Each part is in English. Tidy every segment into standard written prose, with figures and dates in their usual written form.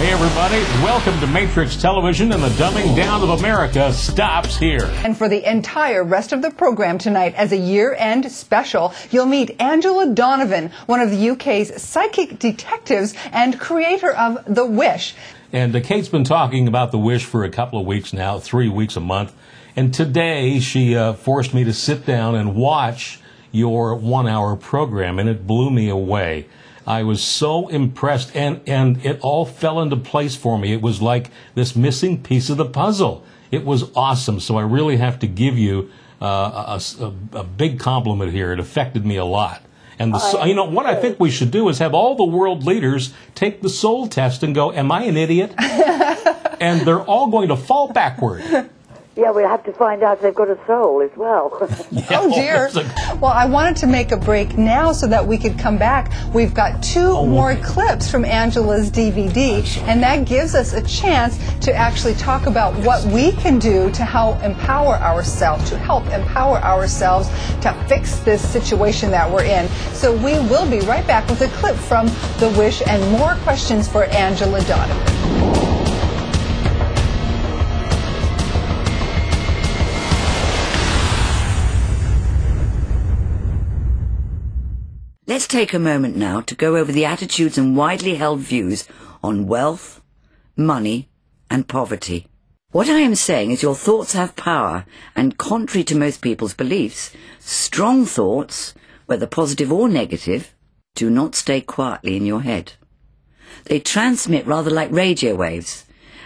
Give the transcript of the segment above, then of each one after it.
Hey everybody, welcome to Matrix Television, and the dumbing down of America stops here. And for the entire rest of the program tonight, as a year-end special, you'll meet Angela Donovan, one of the UK's psychic detectives and creator of The Wish. And Kate's been talking about The Wish for a couple of weeks now, 3 weeks a month. And today she forced me to sit down and watch your 1 hour program, and it blew me away. I was so impressed, and it all fell into place for me. It was like this missing piece of the puzzle. It was awesome. So I really have to give you a big compliment here. It affected me a lot. And you know what I think we should do is have all the world leaders take the soul test and go, "Am I an idiot?" And they're all going to fall backward. Yeah, we'll have to find out if they've got a soul as well. Oh, dear. Well, I wanted to make a break now so that we could come back. We've got two more clips from Angela's DVD, and that gives us a chance to actually talk about what we can do to help empower ourselves, to fix this situation that we're in. So we will be right back with a clip from The Wish and more questions for Angela Donovan. Let's take a moment now to go over the attitudes and widely held views on wealth, money, and poverty. What I am saying is your thoughts have power, and contrary to most people's beliefs, strong thoughts, whether positive or negative, do not stay quietly in your head. They transmit rather like radio waves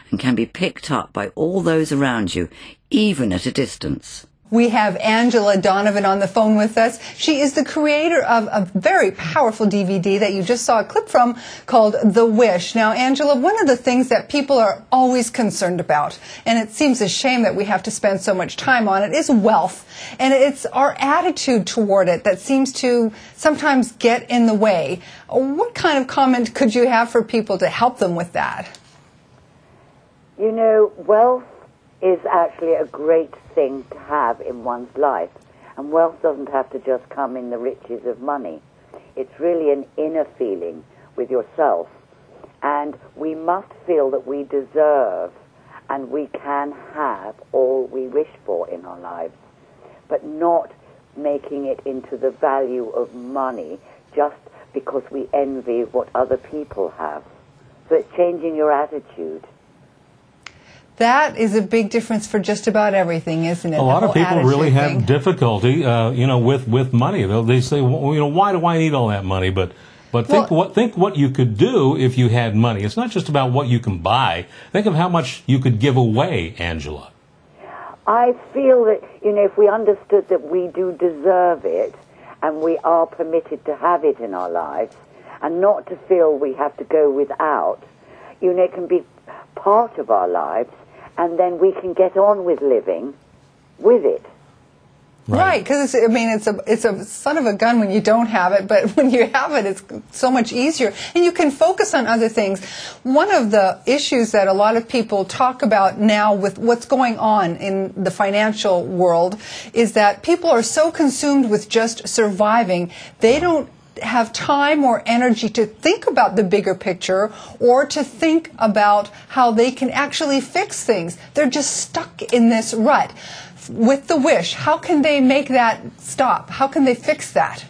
and can be picked up by all those around you, even at a distance. We have Angela Donovan on the phone with us. She is the creator of a very powerful DVD that you just saw a clip from called The Wish. Now, Angela, one of the things that people are always concerned about, and it seems a shame that we have to spend so much time on it, is wealth. And it's our attitude toward it that seems to sometimes get in the way. What kind of comment could you have for people to help them with that? You know, wealth is actually a great thing to have in one's life. And wealth doesn't have to just come in the riches of money. It's really an inner feeling with yourself. And we must feel that we deserve and we can have all we wish for in our lives, but not making it into the value of money just because we envy what other people have. So it's changing your attitude. That is a big difference for just about everything, isn't it? A lot of people really have difficulty, with money. They say, well, why do I need all that money? But think what you could do if you had money. It's not just about what you can buy. Think of how much you could give away, Angela. I feel that, if we understood that we do deserve it and we are permitted to have it in our lives and not to feel we have to go without, it can be part of our lives, and then we can get on with living with it. Right, because it's a son of a gun when you don't have it, but when you have it, it's so much easier, and you can focus on other things. One of the issues that a lot of people talk about now with what's going on in the financial world is that people are so consumed with just surviving, they don't have time or energy to think about the bigger picture or to think about how they can actually fix things. They're just stuck in this rut. With The Wish, how can they make that stop? How can they fix that?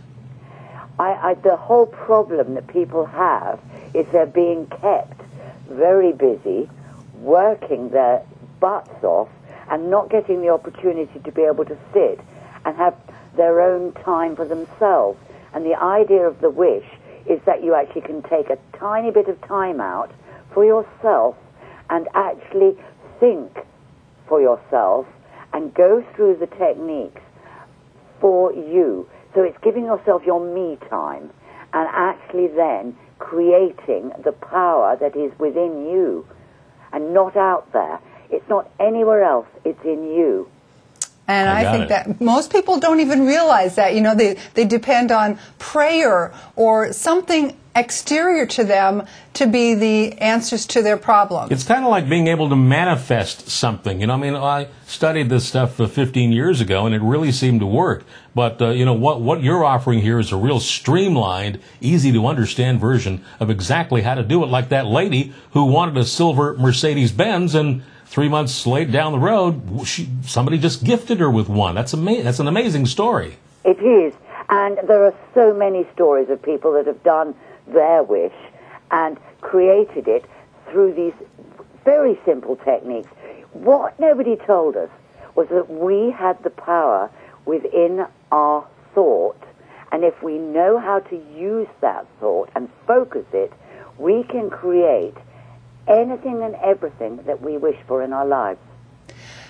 The whole problem that people have is they're being kept very busy, working their butts off, and not getting the opportunity to be able to sit and have their own time for themselves. And the idea of The Wish is that you actually can take a tiny bit of time out for yourself and actually think for yourself and go through the techniques for you. So it's giving yourself your me time and actually then creating the power that is within you and not out there. It's not anywhere else, it's in you. And I think that most people don't even realize that. You know, they depend on prayer or something exterior to them to be the answers to their problems. It's kind of like being able to manifest something. You know, I mean, I studied this stuff 15 years ago, and it really seemed to work. But, you know, what you're offering here is a real streamlined, easy-to-understand version of exactly how to do it, like that lady who wanted a silver Mercedes-Benz, and 3 months later down the road, somebody just gifted her with one. That's an amazing story. It is. And there are so many stories of people that have done their wish and created it through these very simple techniques. What nobody told us was that we had the power within our thought, and if we know how to use that thought and focus it, we can create anything and everything that we wish for in our lives.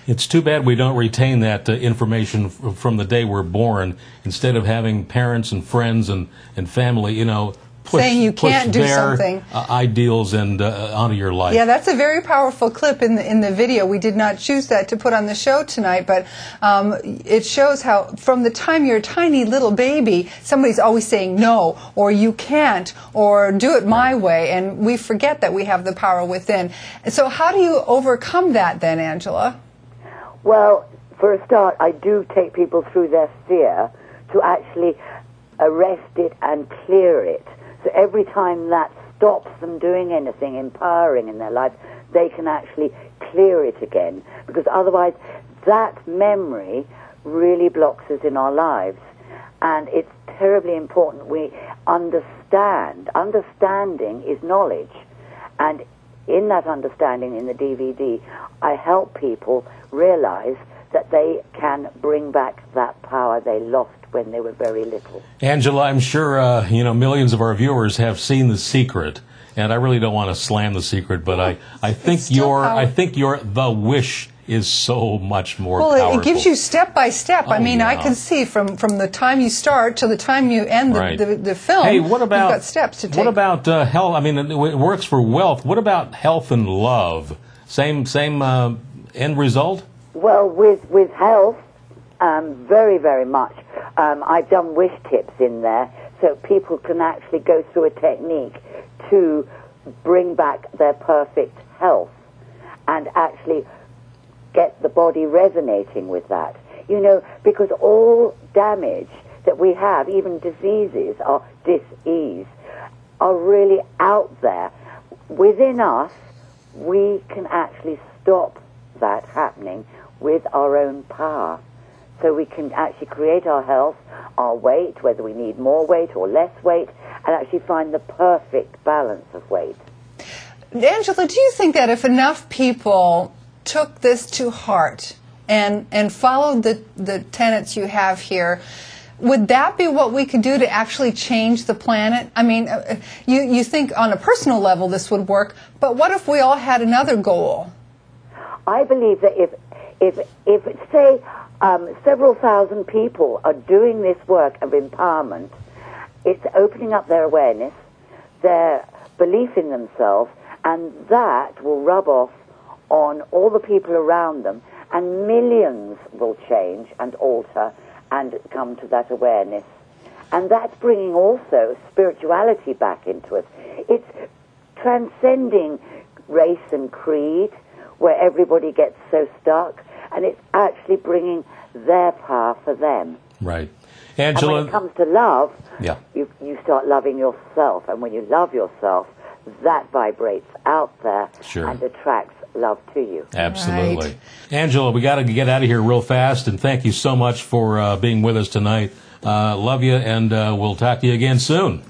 It's too bad we don't retain that information from the day we're born, instead of having parents and friends and family, you know, saying you can't do their something. Ideals and onto your life. Yeah, that's a very powerful clip in the video. We did not choose that to put on the show tonight, but it shows how from the time you're a tiny little baby, somebody's always saying no, or you can't, or do it my way, and we forget that we have the power within. So how do you overcome that then, Angela? Well, for a start, I do take people through their fear to actually arrest it and clear it. So every time that stops them doing anything empowering in their life, they can actually clear it again. Because otherwise, that memory really blocks us in our lives. And it's terribly important we understand. Understanding is knowledge. And in that understanding, in the DVD, I help people realize that they can bring back that power they lost when they were very little. Angela, I'm sure you know, millions of our viewers have seen The Secret, and I really don't want to slam The Secret, but I think The Wish is so much more powerful. It gives you step by step. I mean, I can see from the time you start to the time you end the film. Hey, what about, you've got steps to take. What about health? I mean, it works for wealth. What about health and love? Same end result? Well, with health, very, very much. I've done wish tips in there, so people can actually go through a technique to bring back their perfect health and actually get the body resonating with that. You know, because all damage that we have, even diseases or dis-ease, are really out there. Within us, we can actually stop that happening with our own power. So we can actually create our health, our weight, whether we need more weight or less weight, and actually find the perfect balance of weight. Angela, do you think that if enough people took this to heart and followed the tenets you have here, would that be what we could do to actually change the planet? I mean, you think on a personal level this would work, but what if we all had another goal? I believe that if say, several thousand people are doing this work of empowerment, it's opening up their awareness, their belief in themselves, and that will rub off on all the people around them, and millions will change and alter and come to that awareness. And that's bringing also spirituality back into us. It's transcending race and creed, where everybody gets so stuck, and it's actually bringing their power for them. Right. Angela, and when it comes to love, yeah, you start loving yourself, and when you love yourself, that vibrates out there and attracts love to you. Absolutely. Right. Angela, we got to get out of here real fast, and thank you so much for being with us tonight. Love you, and we'll talk to you again soon.